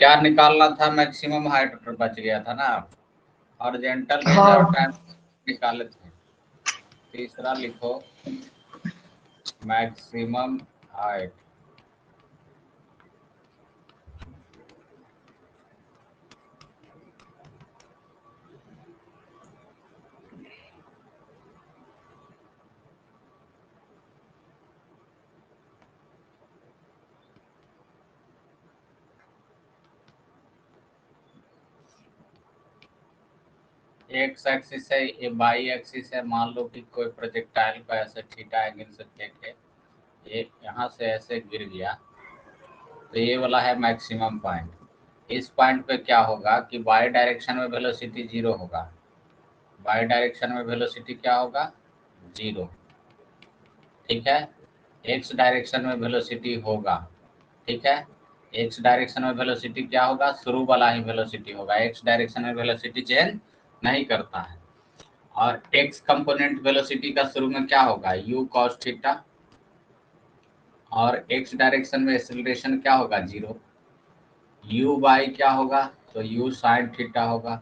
क्या निकालना था? मैक्सिमम हाइट पर बच गया था ना, हॉरिजॉन्टल रेंज और हाँ टाइम निकाले थे। तीसरा लिखो मैक्सिमम हाइट। एक्स एक्सिस है, ये वाई एक्सिस है। मान लो कि कोई प्रोजेक्टाइल को ऐसे थीटा एंगल से फेंके, ये यहाँ से ऐसे गिर गया, तो ये वाला है मैक्सिमम पॉइंट। इस पॉइंट पे क्या होगा कि वाई डायरेक्शन में वेलोसिटी 0 होगा। वाई डायरेक्शन में वेलोसिटी क्या होगा? 0। ठीक है। एक्स डायरेक्शन में वेलोसिटी होगा। ठीक है। एक्स डायरेक्शन में वेलोसिटी क्या होगा? शुरू वाला ही वेलोसिटी होगा। एक्स डायरेक्शन में वेलोसिटी चेंज नहीं करता है। और एक्स कंपोनेंट वेलोसिटी का शुरू में क्या होगा? u cos theta. और एक्स डायरेक्शन में एक्सेलरेशन क्या होगा? 0। u बाई क्या होगा? तो u sin थीटा होगा।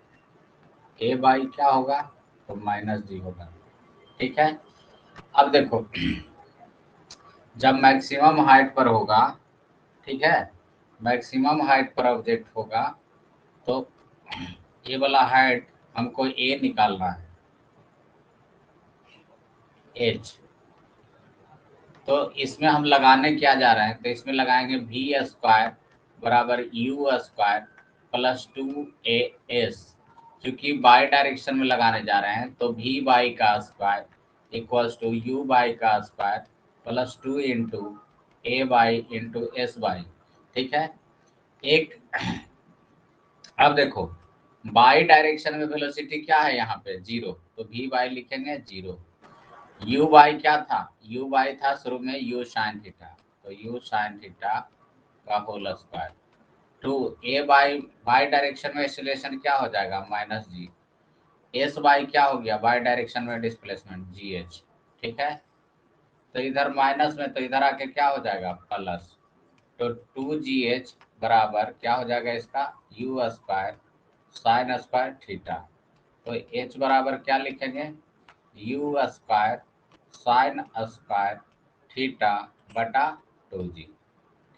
a बाई क्या होगा? तो -g होगा। ठीक है। अब देखो, जब मैक्सिमम हाइट पर होगा, ठीक है, मैक्सिमम हाइट पर ऑब्जेक्ट होगा, तो ये वाला हाइट हमको a निकालना है, h। तो इसमें हम लगाने क्या जा रहे हैं? तो इसमें लगाएंगे वी स्क्वायर बराबर यू स्क्वायर प्लस 2as। क्योंकि बाई डायरेक्शन में लगाने जा रहे हैं, तो वी बाई का square equals to u y का square plus 2 into a y into s y. ठीक है। एक अब देखो, बाई डायरेक्शन में वेलोसिटी क्या है? यहाँ पे 0, तो वी बाई लिखेंगे 0। यू बाई क्या था? यू बाई था शुरू में यू साइन थीटा, तो यू साइन थीटा का whole square. Two a y, y direction में एक्सेलरेशन क्या हो जाएगा? -g। एस बाई क्या हो गया? बाई डायरेक्शन में डिस्प्लेसमेंट gh। ठीक है। तो इधर माइनस में, तो इधर आके क्या हो जाएगा? प्लस। तो 2gh बराबर क्या हो जाएगा इसका? You square sine square theta. तो h बराबर क्या लिखेंगे? You square sine square theta बटा 2g।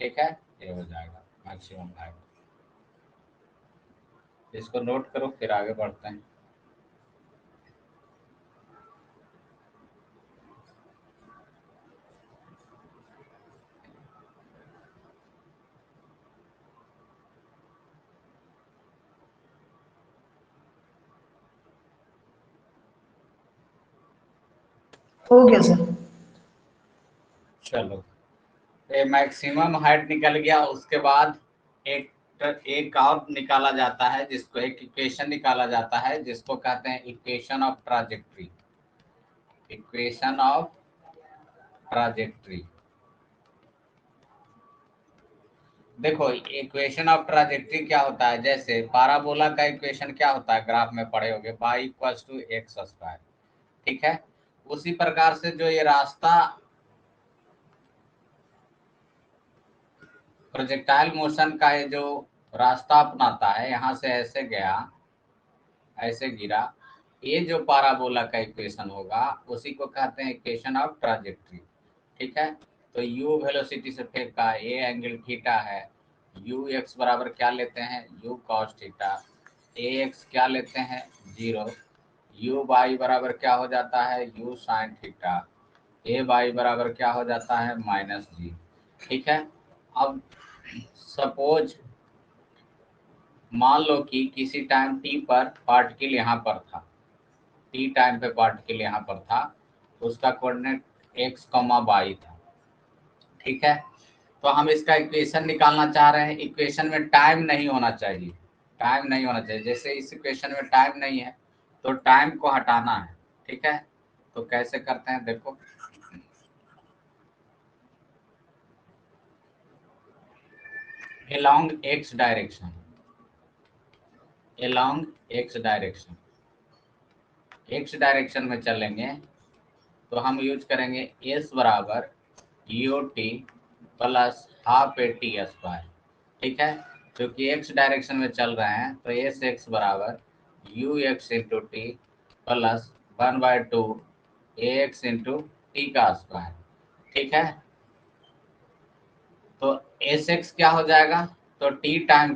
ठीक है। ये हो जाएगा मैक्सिमम हाइट। इसको नोट करो, फिर आगे बढ़ते हैं। हो गया सर। चलो, ये मैक्सिमम हाइट निकल गया। उसके बाद एक और निकाला जाता है, जिसको एक इक्वेशन निकाला जाता है, जिसको कहते हैं equation of trajectory. Equation of trajectory. देखो, इक्वेशन ऑफ ट्राजेक्ट्री क्या होता है? जैसे पाराबोला का इक्वेशन क्या होता है? ग्राफ में पढ़े होंगे, y equals to x square. ठीक है। उसी प्रकार से जो ये रास्ता प्रोजेक्टाइल मोशन का, ये जो रास्ता अपनाता है, यहाँ से ऐसे गया, ऐसे गिरा, ये जो पाराबोला का इक्वेशन होगा, उसी को कहते हैं इक्वेशन ऑफ ट्राजेक्ट्री। ठीक है। तो u वेलोसिटी से फेंका, ये एंगल थीटा है, u x बराबर क्या लेते हैं? u cos theta. a x क्या लेते हैं? 0। u बाई बराबर क्या हो जाता है? u sin theta. a by बराबर क्या हो जाता है? -g। ठीक है। अब सपोज मान लो कि किसी टाइम t पर पार्टिकल यहाँ पर था, t टाइम पे पार्टिकल यहाँ पर था, उसका कोऑर्डिनेट x, y था। ठीक है। तो हम इसका इक्वेशन निकालना चाह रहे हैं। इक्वेशन में टाइम नहीं होना चाहिए, टाइम नहीं होना चाहिए। जैसे इस इक्वेशन में टाइम नहीं है, तो टाइम को हटाना है। ठीक है। तो कैसे करते हैं देखो, along x direction, along x direction, x direction में चलेंगे, तो हम यूज करेंगे s बराबर ut plus half A T square. ठीक है। क्योंकि एक्स डायरेक्शन में चल रहे हैं तो एस एक्स बराबर you x into t plus 1/2 A x into t का स्क्वायर। ठीक है, तो एस एक्स क्या हो जाएगा, तो टी टाइम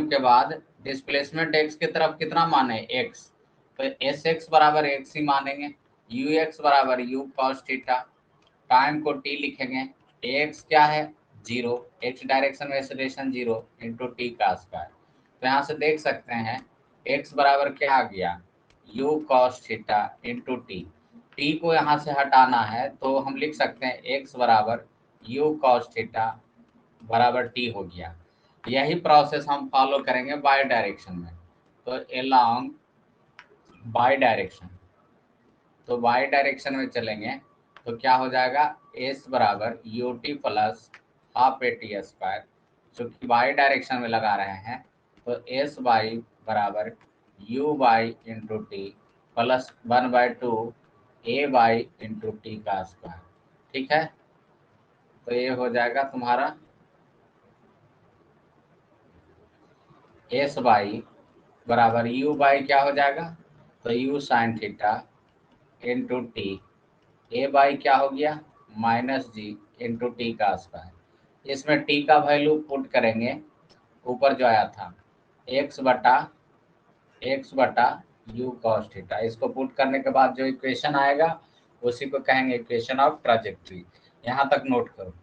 के बाद डिस्प्लेसमेंट एक्स की तरफ कितना माने एक्स, तो एस एक्स बराबर एक्स ही मानेंगे, यू एक्स बराबर यू कॉस थीटा, टाइम को टी लिखेंगे, एक्स क्या है जीरो, एक्स डायरेक्शन में एक्सेलरेशन जीरो इंटू टी का स्क्वायर। तो यहाँ से देख सकते हैं एक्स बराबर क्या आ गया, you cos theta into T, T को यहाँ से हटाना है तो हम लिख सकते हैं एक्स बराबर यू कॉस थीटा बराबर टी हो गया। यही प्रोसेस हम फॉलो करेंगे बाय डायरेक्शन में, तो अलोंग बाय डायरेक्शन, तो बाय डायरेक्शन में चलेंगे तो क्या हो जाएगा, एस बराबर U T plus half A T square, चूँकि बाई डायरेक्शन में लगा रहे हैं तो एस बाई बराबर you by into t plus 1/2 A y into t का स्क्वायर। ठीक है, तो ये हो जाएगा तुम्हारा एस बाई बराबर यू बाई क्या हो जाएगा, तो u sine theta into T, A by क्या हो गया माइनस जी इंटू टी का स्क्वायर। इसमें टी का वैल्यू पुट करेंगे ऊपर जो आया था एक्स बटा यू कॉस थीटा, इसको पुट करने के बाद जो इक्वेशन आएगा उसी को कहेंगे इक्वेशन ऑफ ट्राजेक्टरी। यहाँ तक नोट करो।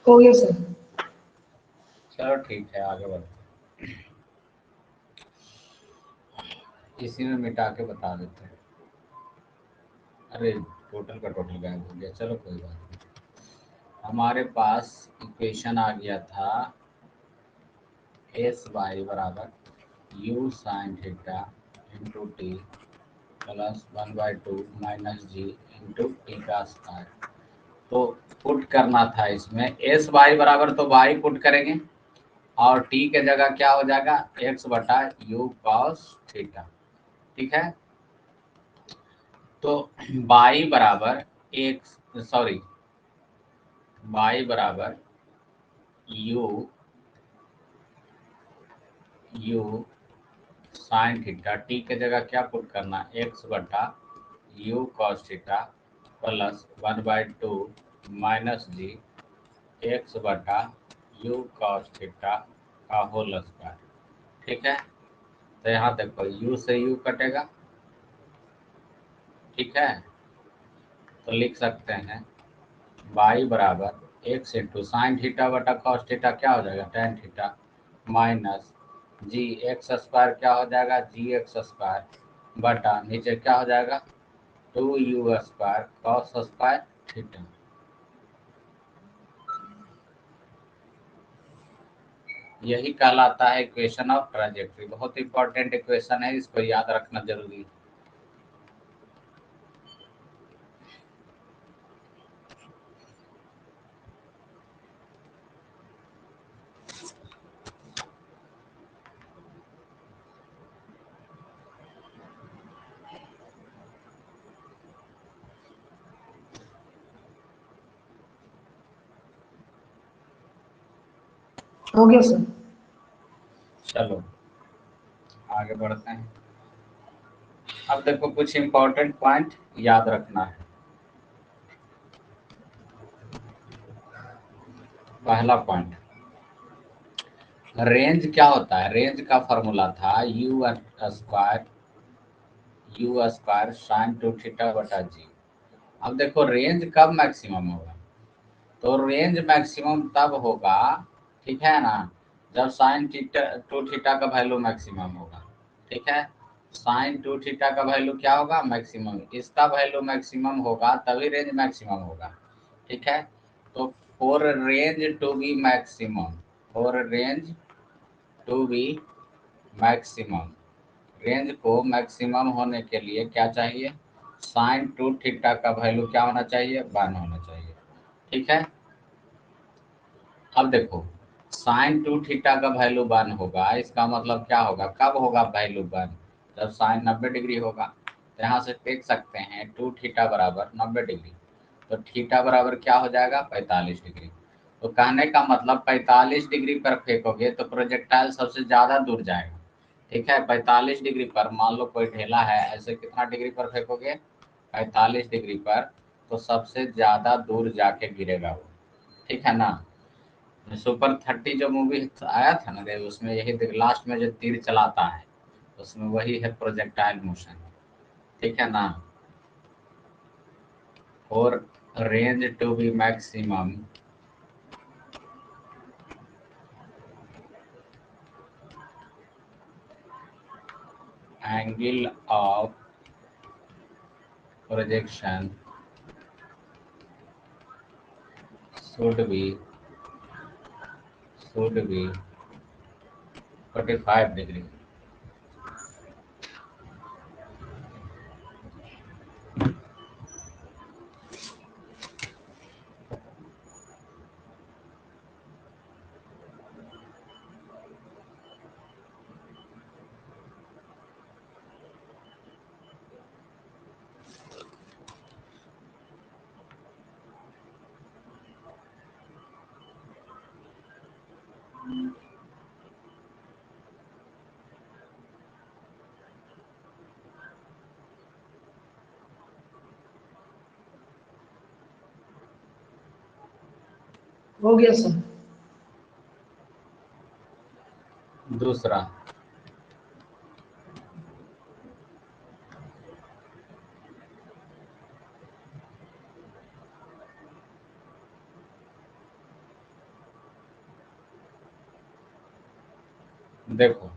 हो गया सर। चलो ठीक है, आगे बढ़ते इसी में मिटा के बता देते हैं। अरे टोटल का टोटल गायब हो गया, चलो कोई बात नहीं। हमारे पास इक्वेशन आ गया था एस वाई बराबर u sine theta into t plus 1/2 minus g into t का स्क्वायर। तो पुट करना था इसमें एस वाई बराबर, तो वाई पुट करेंगे और टी के जगह क्या हो जाएगा एक्स बटा यू कॉस थीटा। ठीक है, तो बाई बराबर एक्स, सॉरी बाई बराबर u u sine theta, t के जगह क्या पुट करना एक्स बटा u cos theta plus 1/2 minus g x बटा यू कॉस थीटा का होल स्क्वायर। ठीक है, तो यहाँ देखो u से u कटेगा। ठीक है, तो लिख सकते हैं y बराबर एक्स इंटू साइन थीटा बटा कॉस थीटा क्या हो जाएगा tan theta minus g x square क्या हो जाएगा जी एक्स स्क्वायर बटा नीचे क्या हो जाएगा 2u square cos square theta. यही कहलाता है इक्वेशन ऑफ ट्राजेक्टरी। बहुत इंपॉर्टेंट इक्वेशन है, इसको याद रखना जरूरी है। हो गया सर। चलो आगे बढ़ते हैं। अब देखो कुछ इंपॉर्टेंट पॉइंट याद रखना है। पहला पॉइंट, रेंज क्या होता है, रेंज का फॉर्मूला था यू स्क्वायर साइन 2 थीटा बटा जी। अब देखो रेंज कब मैक्सिमम होगा, तो रेंज मैक्सिमम तब होगा, ठीक है ना, जब साइन थीटा 2 थीटा का वैल्यू मैक्सिमम होगा। ठीक है, साइन 2 थीटा का वैल्यू क्या होगा, मैक्सिमम, इसका वैल्यू मैक्सिमम होगा तभी रेंज मैक्सिमम होगा। ठीक है, तो for range to be maximum, for range to be maximum, range को मैक्सिमम होने के लिए क्या चाहिए, साइन 2 थीटा का वैल्यू क्या होना चाहिए, 1 होना चाहिए। ठीक है, अब देखो साइन 2 थीटा का वैल्यू 1 होगा, इसका मतलब क्या होगा, कब होगा वैल्यू 1, जब साइन 90 डिग्री होगा। तो यहाँ से देख सकते हैं 2 थीटा बराबर 90 डिग्री, तो थीटा बराबर क्या हो जाएगा, 45 डिग्री। तो कहने का मतलब 45 डिग्री पर फेंकोगे तो प्रोजेक्टाइल सबसे ज़्यादा दूर जाएगा। ठीक है, 45 डिग्री पर, मान लो कोई ढेला है, ऐसे कितना डिग्री पर फेंकोगे, 45 डिग्री पर, तो सबसे ज़्यादा दूर जाके गिरेगा वो। ठीक है ना, सुपर 30 जो मूवी आया था ना, उसमें यही लास्ट में जो तीर चलाता है, उसमें वही है प्रोजेक्टाइल मोशन। ठीक है ना, और range to be maximum, angle of projection should be 45 degree. हो गया सर। दूसरा, देखो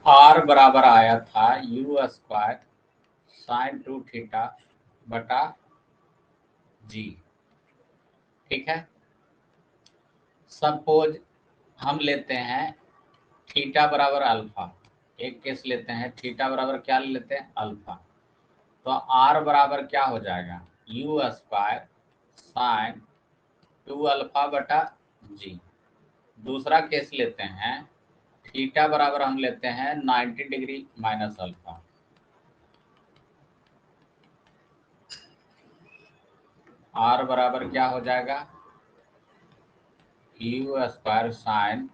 आर बराबर आया था यू स्क्वायर साइन 2 थीटा बटा जी। ठीक है, सपोज हम लेते हैं थीटा बराबर अल्फा, एक केस लेते हैं, थीटा बराबर क्या लेते हैं, अल्फा। तो आर बराबर क्या हो जाएगा, यू स्क्वायर साइन 2 अल्फा बटा जी। दूसरा केस लेते हैं, थीटा बराबर हम लेते हैं 90 डिग्री माइनस अल्फा। आर बराबर क्या हो जाएगा, you square sign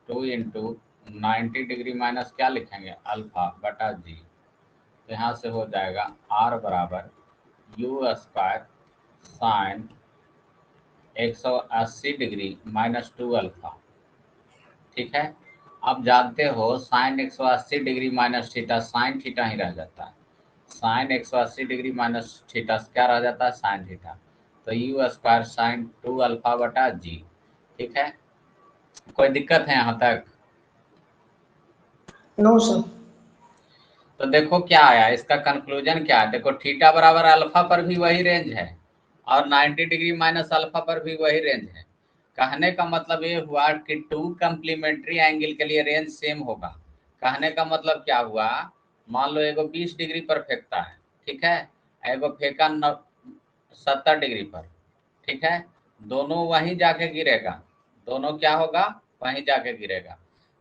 2 into 90 degree minus क्या लिखेंगे, अल्फा बटा जी। तो यहाँ से हो जाएगा आर बराबर u square sine 180 degree minus 2 alpha. ठीक है, आप जानते हो sine 180 degree minus theta sine theta ही रह जाता है, साइन 180 डिग्री माइनस थीटा क्या रह जाता है, साइन थीटा। तो यू स्क्वायर साइन 2 अल्फा बटा जी। ठीक है, कोई दिक्कत है यहाँ तक, नो सर। तो देखो क्या आया, इसका कंक्लूजन क्या है, देखो थीटा बराबर अल्फा पर भी वही रेंज है और 90 डिग्री माइनस अल्फा पर भी वही रेंज है। कहने का मतलब ये हुआ कि टू कम्प्लीमेंट्री एंगल के लिए रेंज सेम होगा। कहने का मतलब क्या हुआ, मान लो एगो 20 डिग्री पर फेंकता है, ठीक है, एगो फेंका 70 डिग्री पर। ठीक है, दोनों वहीं जाके गिरेगा, दोनों क्या होगा, वहीं जाके गिरेगा।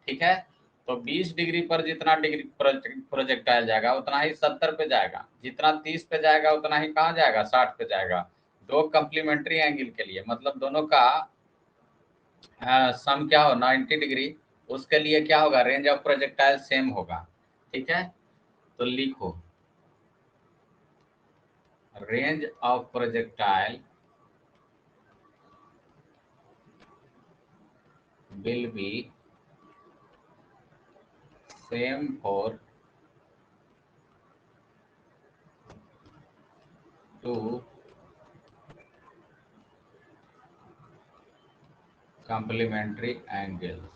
ठीक है, तो 20 डिग्री पर जितना डिग्री प्रोजेक्टाइल जाएगा उतना ही 70 पे जाएगा, जितना 30 पे जाएगा उतना ही कहाँ जाएगा, 60 पे जाएगा। दो कम्प्लीमेंट्री एंगल के लिए मतलब दोनों का सम क्या हो 90 डिग्री, उसके लिए क्या होगा, रेंज ऑफ प्रोजेक्टाइल सेम होगा। ठीक है, तो लिखो range of projectile will be same for two complementary angles.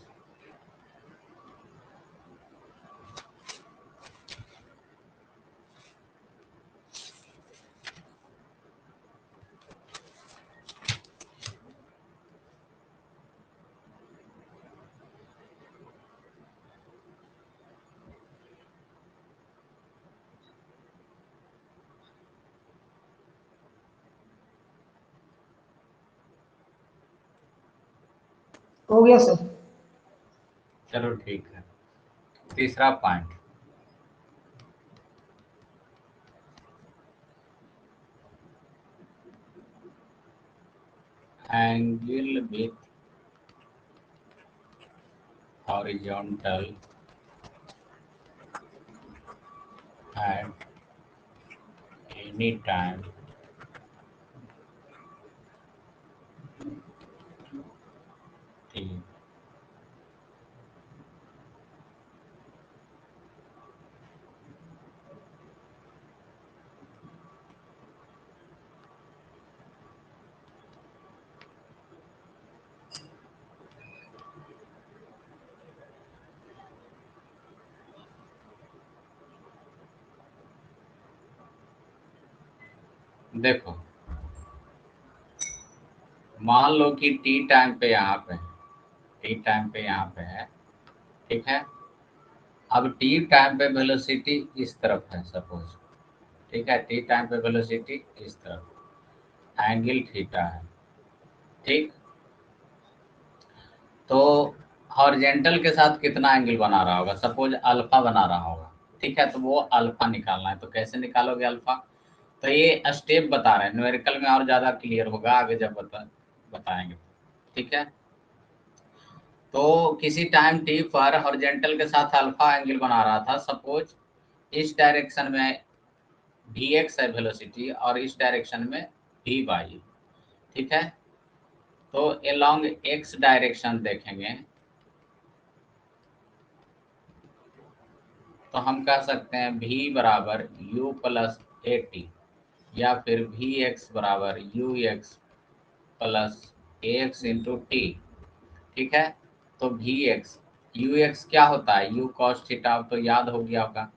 हो गया सर। चलो ठीक है, तीसरा point, angle with horizontal at any time t. देखो मान लो कि टी टाइम पे यहाँ पे, टी टाइम पे यहाँ पे है, ठीक है। अब टी टाइम पे वेलोसिटी इस तरफ है सपोज, ठीक है, टी टाइम पे वेलोसिटी इस तरफ, एंगल थीटा है, ठीक। तो हॉरिजेंटल के साथ कितना एंगल बना रहा होगा, सपोज अल्फा बना रहा होगा, ठीक है। तो वो अल्फा निकालना है, तो कैसे निकालोगे अल्फा, तो ये स्टेप बता रहे हैं, न्यूमेरिकल में और ज़्यादा क्लियर होगा आगे जब बताएंगे, ठीक है। तो किसी टाइम टी पर हॉरिजेंटल के साथ अल्फा एंगल बना रहा था, सपोज इस डायरेक्शन में वी एक्स है वेलोसिटी और इस डायरेक्शन में वी वाई, ठीक है। तो अलोंग एक्स डायरेक्शन देखेंगे तो हम कह सकते हैं v बराबर u प्लस ए टी, या फिर वी एक्स बराबर you x plus A x into T, ठीक है। तो वी एक्स यू एक्स क्या होता है, यू कॉस थीटा, तो याद हो गया होगा,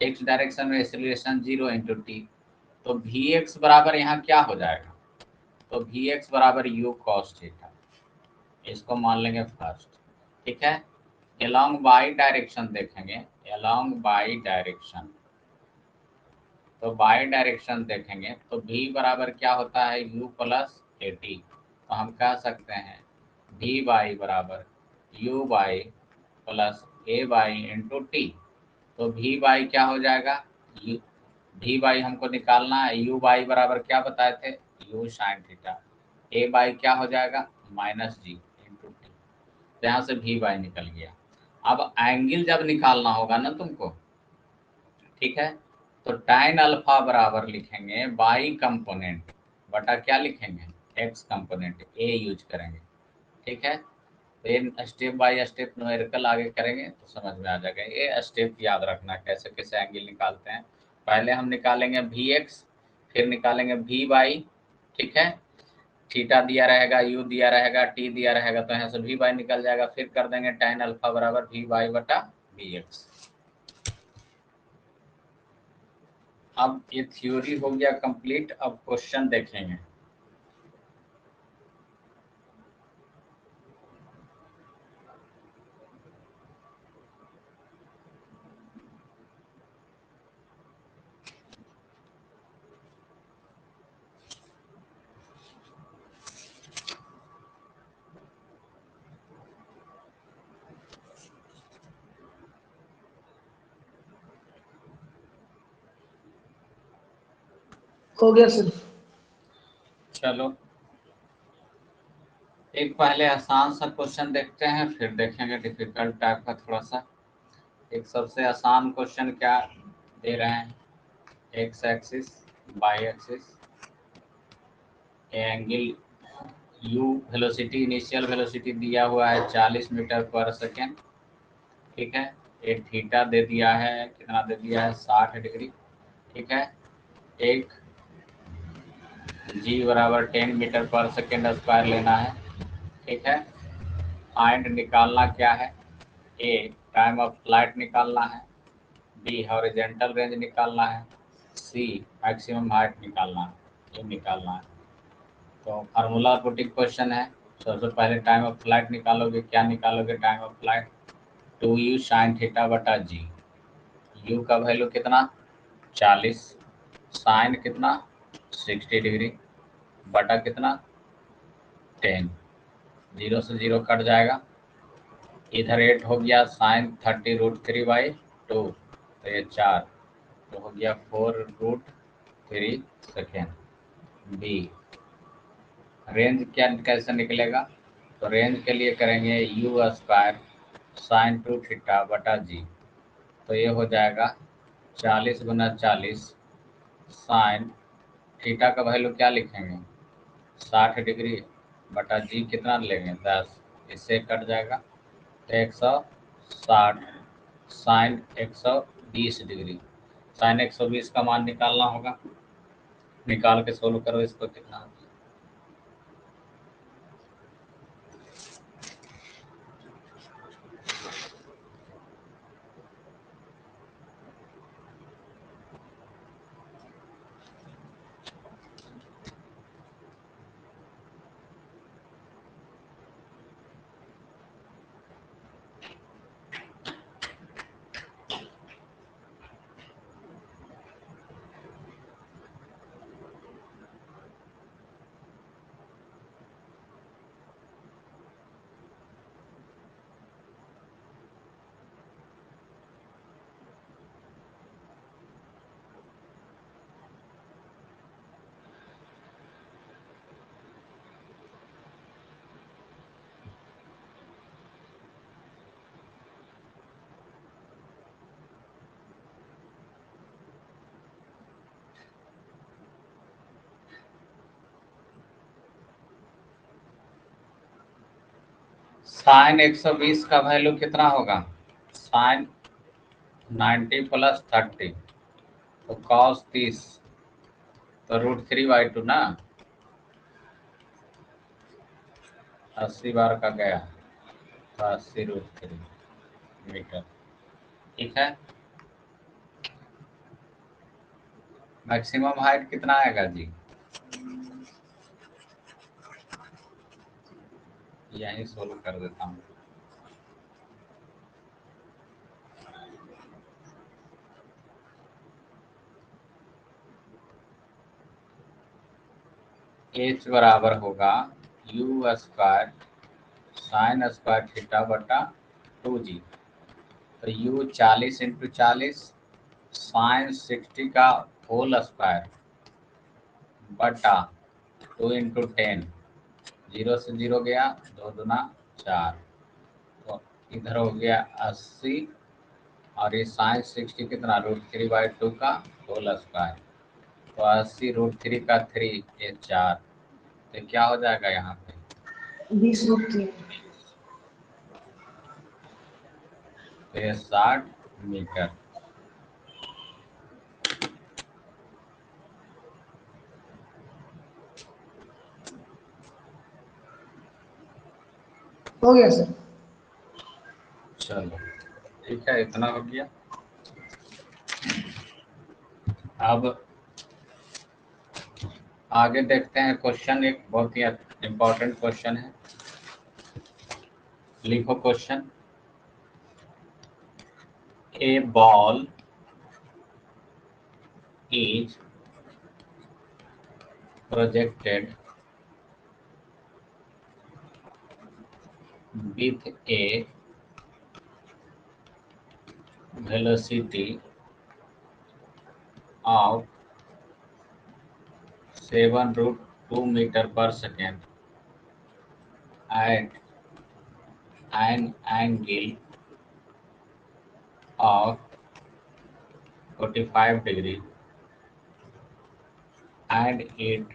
एक्स डायरेक्शन में एक्सेलरेशन 0 इंटू टी, तो वी एक्स बराबर यहाँ क्या हो जाएगा, तो वी एक्स बराबर यू कॉस थीटा, इसको मान लेंगे फर्स्ट, ठीक है। अलोंग वाई डायरेक्शन देखेंगे, अलोंग वाई डायरेक्शन, तो बाई डायरेक्शन देखेंगे तो v बराबर क्या होता है u प्लस ए टी, तो हम कह सकते हैं v बाई बराबर u by plus A y into T, तो v बाई क्या हो जाएगा, v बाई हमको निकालना है, u बाई बराबर क्या बताए थे u sine theta, A by क्या हो जाएगा माइनस जी इंटू टी, तो यहाँ से v बाई निकल गया। अब एंगल जब निकालना होगा ना तुमको, ठीक है, तो tan अल्फा बराबर लिखेंगे बाई कंपोनेंट बटा क्या लिखेंगे एक्स कंपोनेंट, ए यूज करेंगे, ठीक है। तो ये स्टेप बाय स्टेप न्यूमेरिकल आगे करेंगे तो समझ में आ जाएगा, ये स्टेप याद रखना कैसे कैसे एंगल निकालते हैं। पहले हम निकालेंगे वी एक्स, फिर निकालेंगे वी बाई, ठीक है, थीटा दिया रहेगा, यू दिया रहेगा, टी दिया रहेगा, तो यहाँ से वी बाई निकल जाएगा, फिर कर देंगे tan अल्फा बराबर वी बाई बटा वी एक्स। अब ये थ्योरी हो गया कंप्लीट, अब क्वेश्चन देखेंगे। हो गया सर। चलो एक पहले आसान सा क्वेश्चन देखते हैं, फिर देखेंगे डिफिकल्ट टाइप का थोड़ा सा। एक सबसे आसान क्वेश्चन क्या दे रहे हैं, x axis y axis, angle u, velocity initial velocity दिया हुआ है 40 मीटर पर सेकेंड, ठीक है। एक थीटा दे दिया है, कितना दे दिया है 60 डिग्री, ठीक है। एक जी बराबर 10 मीटर पर सेकेंड स्क्वायर लेना है, ठीक है। फाइंड निकालना क्या है, ए टाइम ऑफ फ्लाइट निकालना है, बी हॉरिजॉन्टल रेंज निकालना है, सी मैक्सिमम हाइट निकालना है, ये निकालना है। तो फार्मूला पुटिंग क्वेश्चन है। सबसे पहले टाइम ऑफ फ्लाइट निकालोगे, क्या निकालोगे time of flight, 2u sine theta बटा जी। यू का वैल्यू कितना 40, साइन कितना 60 डिग्री बटा कितना 10, जीरो से जीरो कट जाएगा, इधर 8 हो गया साइन 30√3/2, तो ये 4, तो हो गया 4√3 सेकेंड। बी रेंज क्या कैसे निकलेगा, तो रेंज के लिए करेंगे यू स्क्वायर साइन 2 थीटा बटा जी, तो ये हो जाएगा 40 गुना 40 साइन थीटा का वैल्यू क्या लिखेंगे 60 डिग्री बटा जी कितना लेंगे 10, इससे कट जाएगा तो 160 साइन 120 डिग्री, साइन 120 का मान निकालना होगा, निकाल के सोल्व करो इसको कितना होता है। साइन 120 का वैल्यू कितना होगा, साइन 90 प्लस 30, तो कॉस 30, तो √3/2 ना, 80 बार का गया तो 80√3 मीटर, ठीक है। मैक्सिमम हाइट कितना आएगा जी, यही सोल्व कर देता हूँ। एच बराबर होगा you square sine square theta बटा 2g, तो यू 40 इंटू 40 साइन 60 का होल स्क्वायर बटा 2 इंटू 10, जीरो से जीरो गया, 2 दूना 4, तो इधर हो गया 80, और ये साइन 60 कितना √3/2 का होल स्क्वायर, तो 80 √3 का 3, ये 4, तो क्या हो जाएगा यहाँ पे 20√3। तो ये 60 मीटर। हो गया सर। चलो ठीक है, इतना हो गया। अब आगे देखते हैं क्वेश्चन, एक बहुत ही इम्पोर्टेंट क्वेश्चन है। लिखो question, A ball is projected with a velocity of 7√2 meter per second at an angle of 45 degree and it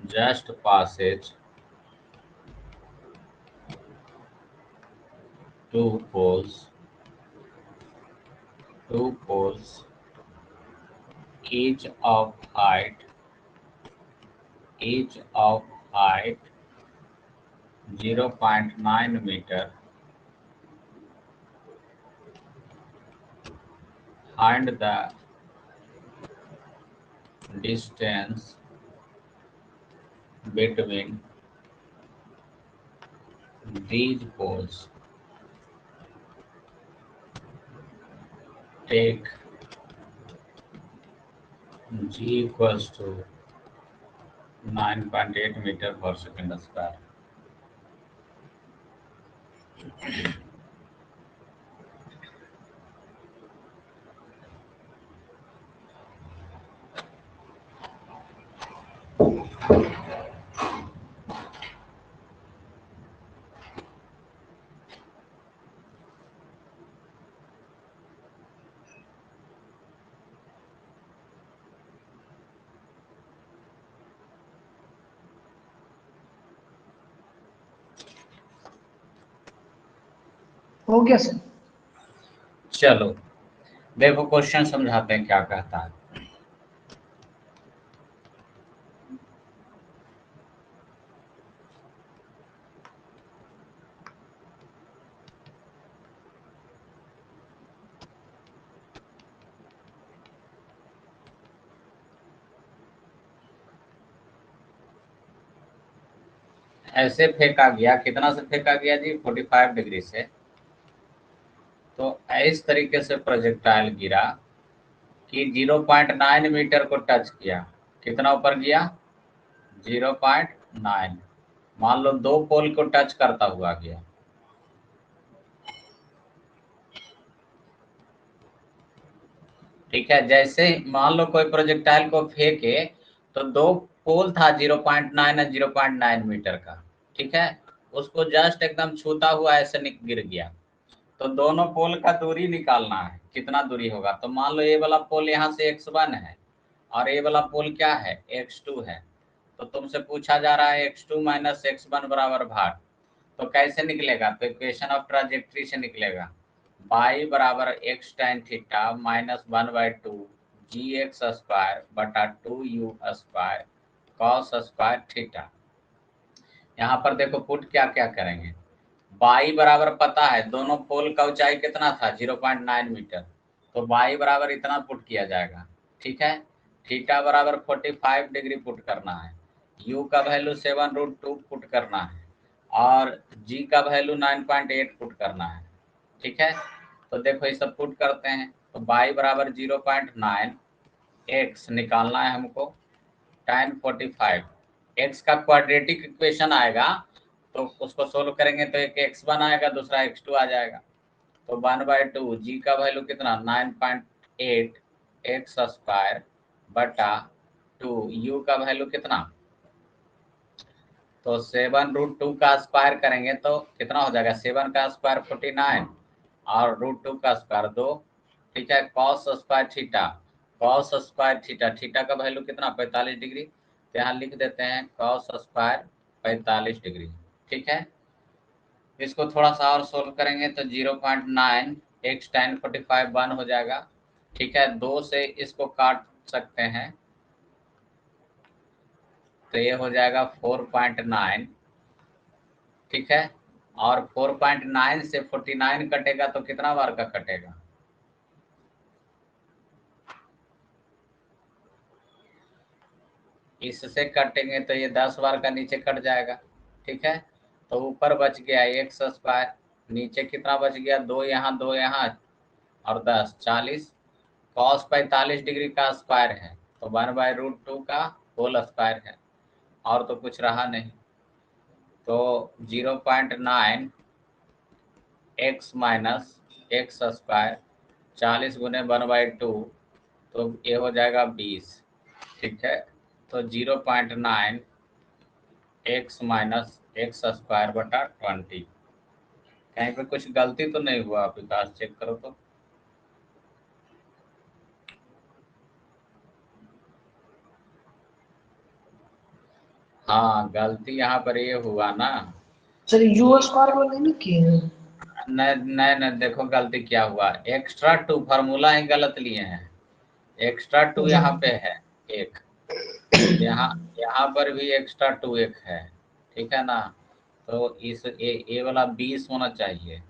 just passes two poles each of height 0.9 meter and the distance between these poles take g equals to 9.8 meter per second square. हो गया sir. चलो देखो question समझाते हैं क्या कहता है। ऐसे फेंका गया, कितना से फेंका गया जी? 45 डिग्री से। तो इस तरीके से प्रोजेक्टाइल गिरा कि 0.9 मीटर को टच किया। कितना ऊपर गया? 0.9। मान लो दो पोल को टच करता हुआ गया। ठीक है, जैसे मान लो कोई प्रोजेक्टाइल को फेंके तो दो पोल था 0.9 और 0.9 मीटर का। ठीक है, उसको जस्ट एकदम छूता हुआ ऐसे गिर गया। तो दोनों पोल का दूरी निकालना है, कितना दूरी होगा। तो मान लो ये वाला पोल यहाँ से x1 है और ये वाला पोल क्या है? x2 है। तो तुमसे पूछा जा रहा है x2 माइनस x1 बराबर भाग। तो कैसे निकलेगा? तो इक्वेशन ऑफ ट्राजेक्ट्री से निकलेगा। y बराबर x tan theta minus 1/2 gx square बटा 2u square cos square theta. यहाँ पर देखो पुट क्या क्या करेंगे। y बराबर पता है, दोनों पोल का ऊंचाई कितना था? 0.9 मीटर। तो y बराबर इतना पुट किया जाएगा। ठीक है, थीटा बराबर 45 डिग्री पुट करना है, u का वैल्यू 7√2 पुट करना है और g का वैल्यू 9.8 पुट करना है। ठीक है, तो देखो ये सब पुट करते हैं। तो y बराबर 0.9, x निकालना है हमको, tan 45। x का क्वाड्रेटिक इक्वेशन आएगा तो उसको सोल्व करेंगे तो एक x1 आएगा, दूसरा x2 आ जाएगा। तो 1/2 g का वैल्यू कितना? 9.8 x स्क्वायर बटा 2 u का वैल्यू कितना? तो 7√2 का स्क्वायर करेंगे तो कितना हो जाएगा? 7 का स्क्वायर 49 और √2 का स्क्वायर 2। ठीक है, cos square theta, cos square theta, theta का वैल्यू कितना? 45 डिग्री। तो यहाँ लिख देते हैं कॉस स्क्वायर 45 डिग्री। ठीक है, इसको थोड़ा सा और सोल्व करेंगे तो 0.9 x tan 45 1 हो जाएगा। ठीक है, 2 से इसको काट सकते हैं तो ये हो जाएगा 4.9। ठीक है, और 4.9 से 49 कटेगा तो कितना बार का कटेगा? इससे काटेंगे तो ये 10 बार का नीचे कट जाएगा। ठीक है, तो ऊपर बच गया x स्क्वायर, नीचे कितना बच गया? 2 यहाँ 2 यहाँ और 10 40। कॉस 45 डिग्री का स्क्वायर है तो 1/√2 का होल स्क्वायर है और तो कुछ रहा नहीं। तो 0.9 x माइनस एक्स स्क्वायर 40 गुने 1/2 तो ये हो जाएगा 20। ठीक है, तो 0.9 x माइनस एक्स स्क्वायर बटा 20 कहीं पे कुछ गलती तो नहीं हुआ विकास, चेक करो तो। हाँ गलती यहाँ पर ये हुआ ना। सर यू स्क्वायर वाले नहीं किए हैं। नहीं नहीं नहीं, देखो गलती क्या हुआ, एक्स्ट्रा 2 फार्मूला ही गलत लिए हैं। एक्स्ट्रा 2 यहाँ पे है एक, यहाँ यहाँ पर भी एक्स्ट्रा 2 एक है, ठीक है ना। तो इस ये वाला 20 होना चाहिए,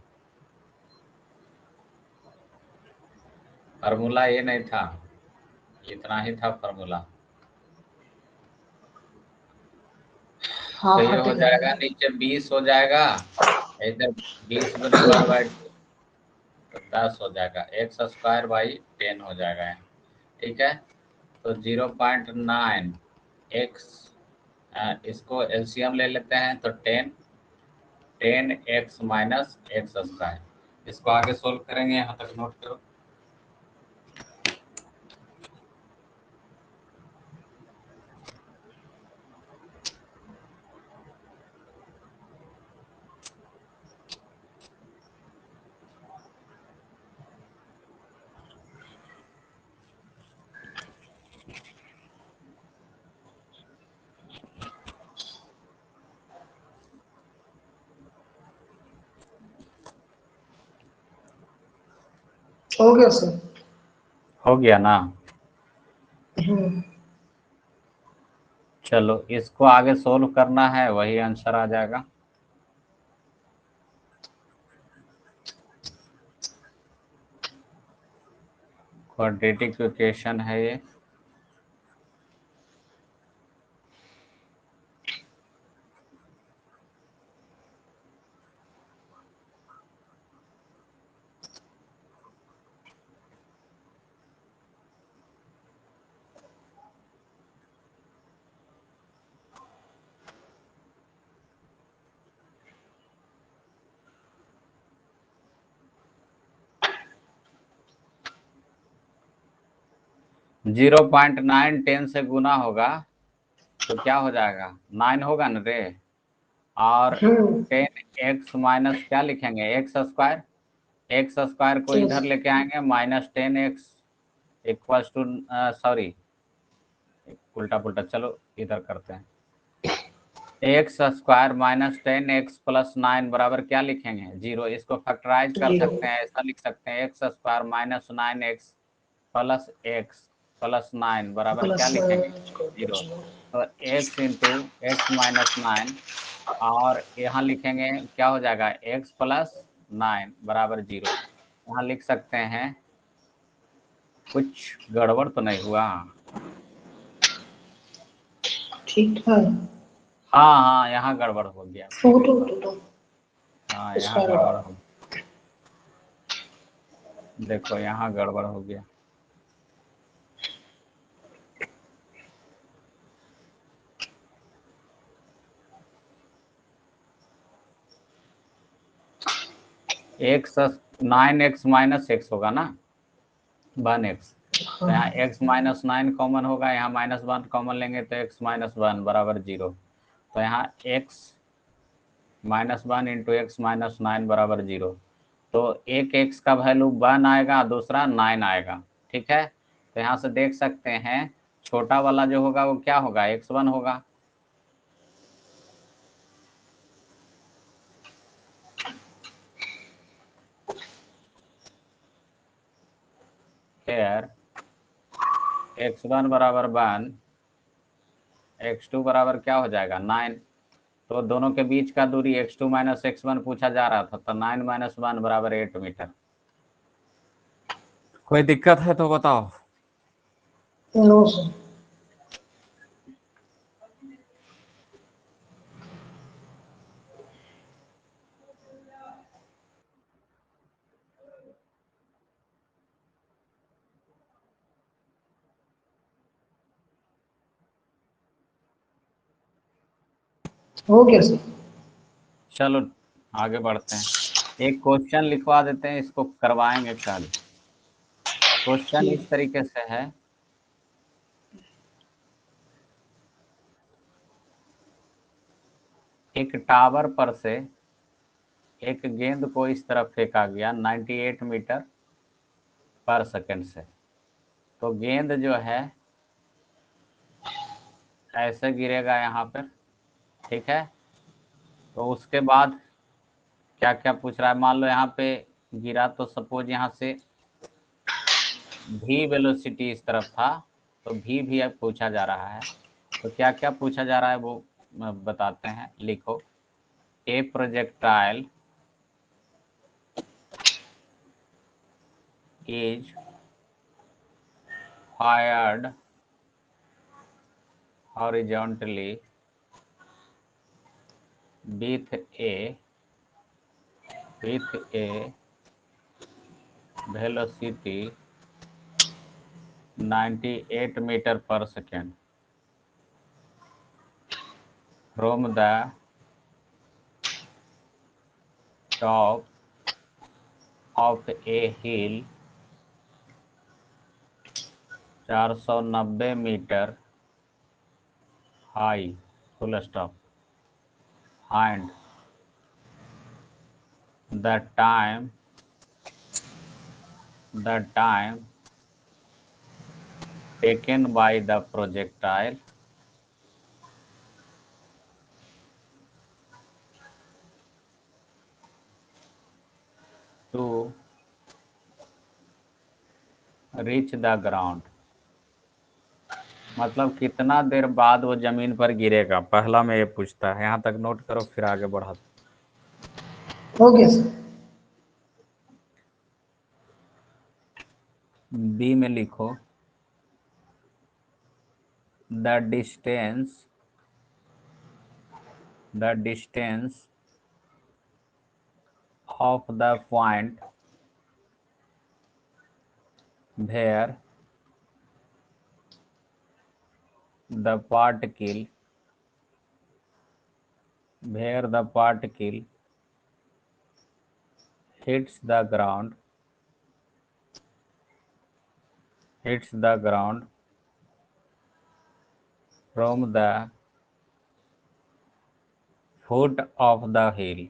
फार्मूला ये नहीं था, इतना ही था फार्मूला। हाँ तो ये हट हो गया। जाएगा, नीचे 20 हो जाएगा, इधर 20 को डिवाइड बाई 2 तो 10 हो जाएगा, एक्स स्क्वायर बाई 10 हो जाएगा, ठीक है। तो 0.9 एक्स, इसको एलसीएम ले लेते हैं तो 10 एक्स माइनस एक्स स्क्वायर। इसको आगे सोल्व करेंगे, यहाँ तक नोट करो। हो गया सर। हो गया ना। हम्म। चलो इसको आगे सोल्व करना है, वही आंसर आ जाएगा। क्वाड्रेटिक इक्वेशन है ये। जीरो 0.9 10 से गुना होगा तो क्या हो जाएगा, 9 होगा ना रे। और 10 एक्स माइनस क्या लिखेंगे, एक्स स्क्वायर। एक्स स्क्वायर को इधर लेके आएंगे, -10 एक्स इक्वल्स टू, सॉरी उल्टा पुल्टा, चलो इधर करते हैं। एक्स स्क्वायर -10 एक्स प्लस 9 बराबर क्या लिखेंगे, 0। इसको फैक्टराइज कर जीरो। सकते हैं, ऐसा लिख सकते हैं, x square -9 x plus x plus 9 बराबर क्या प्लस लिखेंगे, 0। जीरो। तो एक्स इंटू एक्स माइनस 9, और यहाँ लिखेंगे क्या हो जाएगा, एक्स प्लस 9 बराबर 0। यहाँ लिख सकते हैं, कुछ गड़बड़ तो नहीं हुआ। ठीक है। हाँ हाँ, यहाँ गड़बड़ हो गया। तो हाँ यहाँ स्क्वायर गड़बड़ हो, देखो यहाँ गड़बड़ हो गया। एक्स 9 एक्स माइनस एक्स होगा ना, 1 एक्स। तो यहाँ एक्स माइनस 9 कॉमन होगा, यहाँ -1 कॉमन लेंगे तो एक्स माइनस 1 बराबर 0। तो यहाँ एक्स -1 इंटू एक्स माइनस 9 बराबर 0। तो एक एक्स का वैल्यू 1 आएगा, दूसरा 9 आएगा, ठीक है। तो यहाँ से देख सकते हैं, छोटा वाला जो होगा वो क्या होगा, x1 होगा। फिर x1 बराबर 1, x2 बराबर क्या हो जाएगा, 9। तो दोनों के बीच का दूरी x2 माइनस x1 पूछा जा रहा था, तो 9 माइनस 1 बराबर 8 मीटर। कोई दिक्कत है तो बताओ। No sir. हो गया सर। चलो आगे बढ़ते हैं, एक क्वेश्चन लिखवा देते हैं, इसको करवाएंगे कल। क्वेश्चन इस तरीके से है, एक टावर पर से एक गेंद को इस तरफ फेंका गया 98 मीटर पर सेकंड से, तो गेंद जो है ऐसे गिरेगा यहाँ पर, ठीक है। तो उसके बाद क्या क्या पूछ रहा है, मान लो यहाँ पे गिरा तो सपोज यहाँ से भी वेलोसिटी इस तरफ था, तो भी अब पूछा जा रहा है। तो क्या क्या पूछा जा रहा है वो बताते हैं, लिखो। ए projectile is fired horizontally with a velocity 98 meter per second from the top of a hill 490 metre high, full stop, and the time taken by the projectile to reach the ground। मतलब कितना देर बाद वो जमीन पर गिरेगा, पहला में ये पूछता है। यहाँ तक नोट करो, फिर आगे बढ़ा। Okay sir. बी में लिखो the distance of the point where the particle hits the ground from the foot of the hill।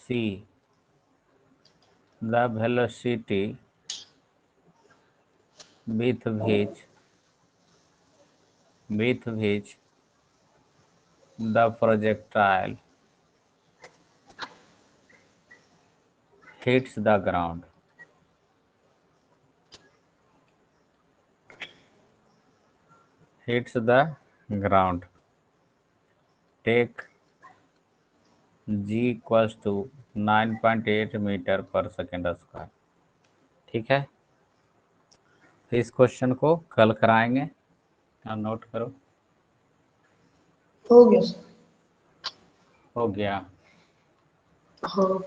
C, the velocity with which the projectile hits the ground। Take G equals to 9.8 metre पर second square. ठीक है, इस question को कल कराएंगे, note करो। हो गया सर। हो गया। हाँ।